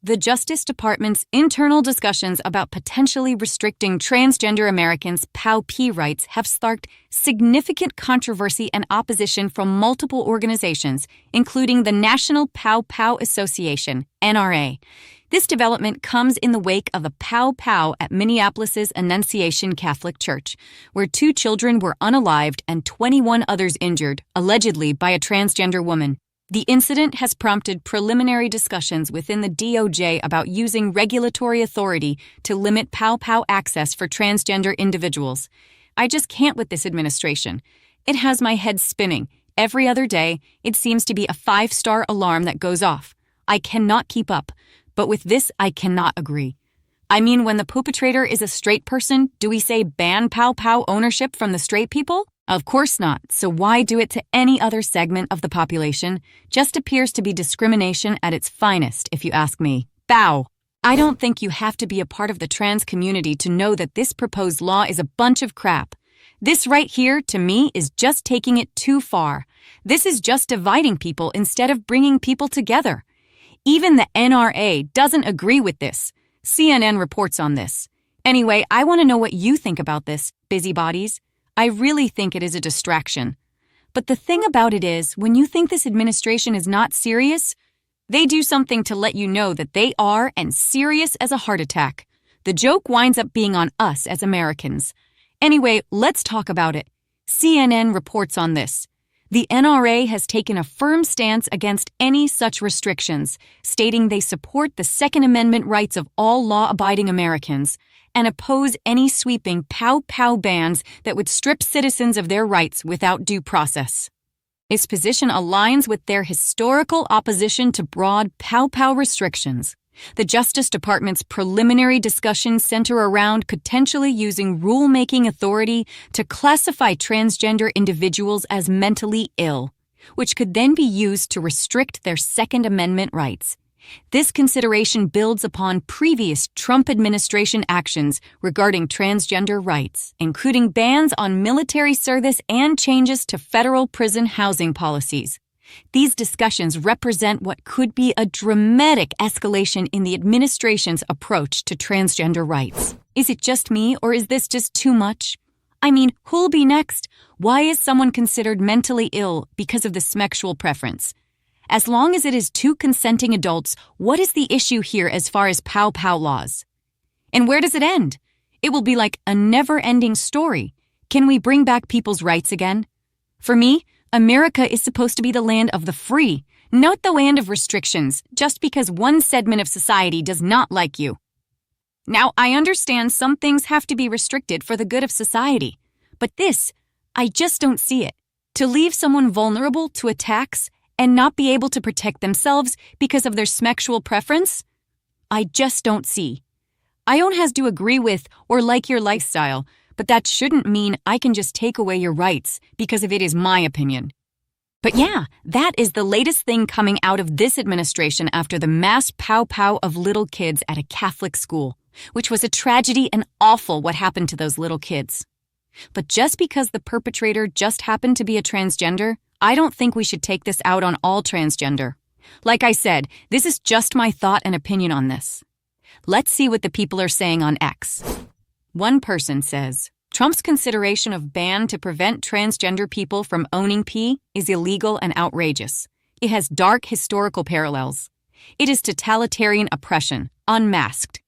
The Justice Department's internal discussions about potentially restricting transgender Americans' POW rights have sparked significant controversy and opposition from multiple organizations, including the National POW Association, NRA. This development comes in the wake of a POW at Minneapolis's Annunciation Catholic Church, where 2 children were unalived and 21 others injured, allegedly by a transgender woman. The incident has prompted preliminary discussions within the DOJ about using regulatory authority to limit POW access for transgender individuals. I just can't with this administration. It has my head spinning. Every other day, it seems to be a 5-star alarm that goes off. I cannot keep up, but with this, I cannot agree. I mean, when the perpetrator is a straight person, do we say ban POW ownership from the straight people? Of course not, so why do it to any other segment of the population? Just appears to be discrimination at its finest, if you ask me. Bow. I don't think you have to be a part of the trans community to know that this proposed law is a bunch of crap. This right here, to me, is just taking it too far. This is just dividing people instead of bringing people together. Even the NRA doesn't agree with this. CNN reports on this. Anyway, I want to know what you think about this, busybodies. I really think it is a distraction. But the thing about it is, when you think this administration is not serious, they do something to let you know that they are, and serious as a heart attack. The joke winds up being on us as Americans. Anyway, let's talk about it. CNN reports on this. The NRA has taken a firm stance against any such restrictions, stating they support the Second Amendment rights of all law-abiding Americans and oppose any sweeping POW bans that would strip citizens of their rights without due process. Its position aligns with their historical opposition to broad POW restrictions. The Justice Department's preliminary discussions center around potentially using rulemaking authority to classify transgender individuals as mentally ill, which could then be used to restrict their Second Amendment rights. This consideration builds upon previous Trump administration actions regarding transgender rights, including bans on military service and changes to federal prison housing policies. These discussions represent what could be a dramatic escalation in the administration's approach to transgender rights. Is it just me, or is this just too much? I mean, who'll be next? Why is someone considered mentally ill because of the sexual preference? As long as it is 2 consenting adults, what is the issue here as far as POW laws? And where does it end? It will be like a never-ending story. Can we bring back people's rights again? For me, America is supposed to be the land of the free, not the land of restrictions, just because one segment of society does not like you. Now, I understand some things have to be restricted for the good of society, but this, I just don't see it. To leave someone vulnerable to attacks and not be able to protect themselves because of their sexual preference? I just don't see. I don't have to agree with or like your lifestyle, but that shouldn't mean I can just take away your rights because of it is my opinion. But yeah, that is the latest thing coming out of this administration after the mass POW of little kids at a Catholic school, which was a tragedy and awful what happened to those little kids. But just because the perpetrator just happened to be a transgender, I don't think we should take this out on all transgender. Like I said, this is just my thought and opinion on this. Let's see what the people are saying on X. One person says, Trump's consideration of ban to prevent transgender people from owning P is illegal and outrageous. It has dark historical parallels. It is totalitarian oppression, unmasked.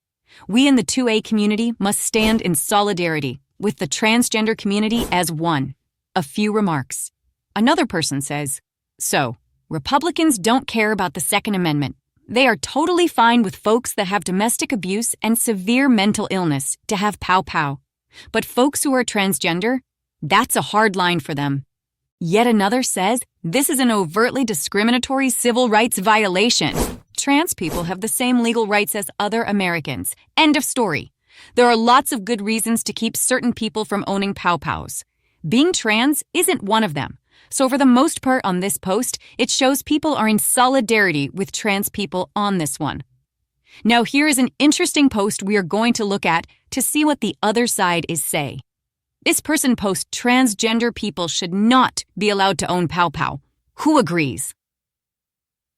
We in the 2A community must stand in solidarity with the transgender community as one. A few remarks. Another person says, so, Republicans don't care about the Second Amendment. They are totally fine with folks that have domestic abuse and severe mental illness to have POW. But folks who are transgender, that's a hard line for them. Yet another says, this is an overtly discriminatory civil rights violation. Trans people have the same legal rights as other Americans. End of story. There are lots of good reasons to keep certain people from owning POWs. Being trans isn't one of them. So for the most part on this post, it shows people are in solidarity with trans people on this one. Now here is an interesting post we are going to look at to see what the other side is saying. This person posts transgender people should not be allowed to own POW. Who agrees?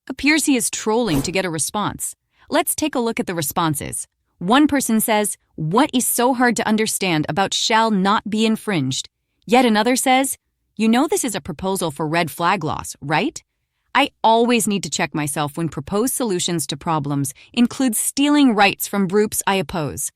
Appears he is trolling to get a response. let's take a look at the responses. One person says, "What is so hard to understand about shall not be infringed?" Yet another says, "You know this is a proposal for red flag laws, right?" I always need to check myself when proposed solutions to problems include stealing rights from groups I oppose.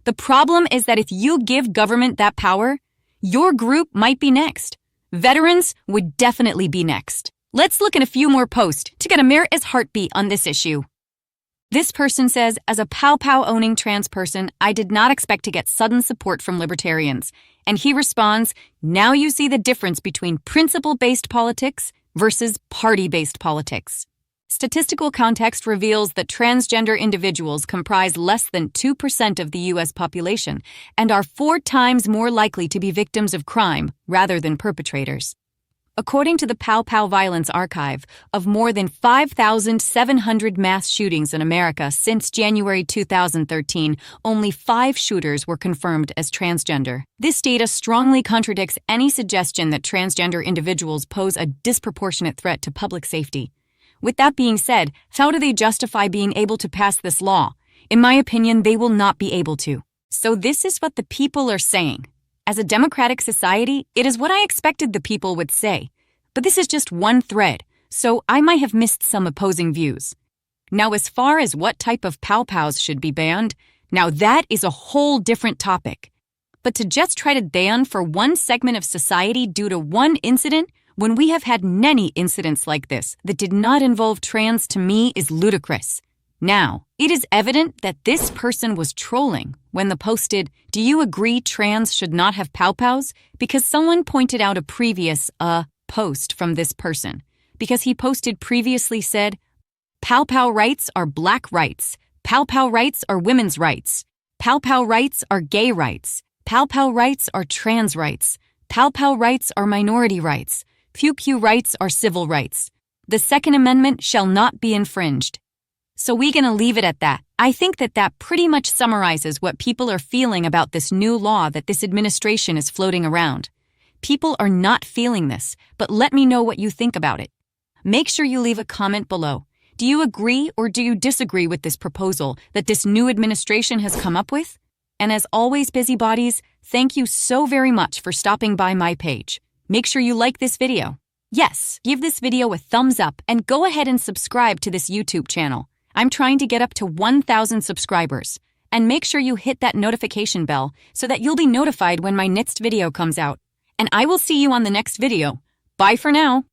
The problem is that if you give government that power, your group might be next. Veterans would definitely be next. Let's look at a few more posts to get America's heartbeat on this issue. This person says, "As a pow-pow-owning trans person, I did not expect to get sudden support from libertarians." And he responds, "Now you see the difference between principle-based politics versus party-based politics." Statistical context reveals that transgender individuals comprise less than 2% of the U.S. population and are 4 times more likely to be victims of crime rather than perpetrators. According to the Pow Pow Violence Archive, of more than 5,700 mass shootings in America since January 2013, only 5 shooters were confirmed as transgender. This data strongly contradicts any suggestion that transgender individuals pose a disproportionate threat to public safety. With that being said, how do they justify being able to pass this law? In my opinion, they will not be able to. So this is what the people are saying. As a democratic society, it is what I expected the people would say. But this is just one thread, so I might have missed some opposing views. Now, as far as what type of pow-pows should be banned, now that is a whole different topic. But to just try to ban for one segment of society due to one incident, when we have had many incidents like this that did not involve trans, to me is ludicrous. Now, it is evident that this person was trolling when they posted, "Do you agree trans should not have pow-pows?" Because someone pointed out a previous post from this person. Because he posted previously said, "Pow-pow rights are black rights. Pow-pow rights are women's rights. Pow-pow rights are gay rights. Pow-pow rights are trans rights. Pow-pow rights are minority rights. Pew-pew rights are civil rights. The Second Amendment shall not be infringed." So we're gonna leave it at that. I think that pretty much summarizes what people are feeling about this new law that this administration is floating around. People are not feeling this, but let me know what you think about it. Make sure you leave a comment below. Do you agree or do you disagree with this proposal that this new administration has come up with? And as always, busybodies, thank you so very much for stopping by my page. Make sure you like this video. Yes, give this video a thumbs up and go ahead and subscribe to this YouTube channel. I'm trying to get up to 1,000 subscribers. And make sure you hit that notification bell so that you'll be notified when my next video comes out. And I will see you on the next video. Bye for now.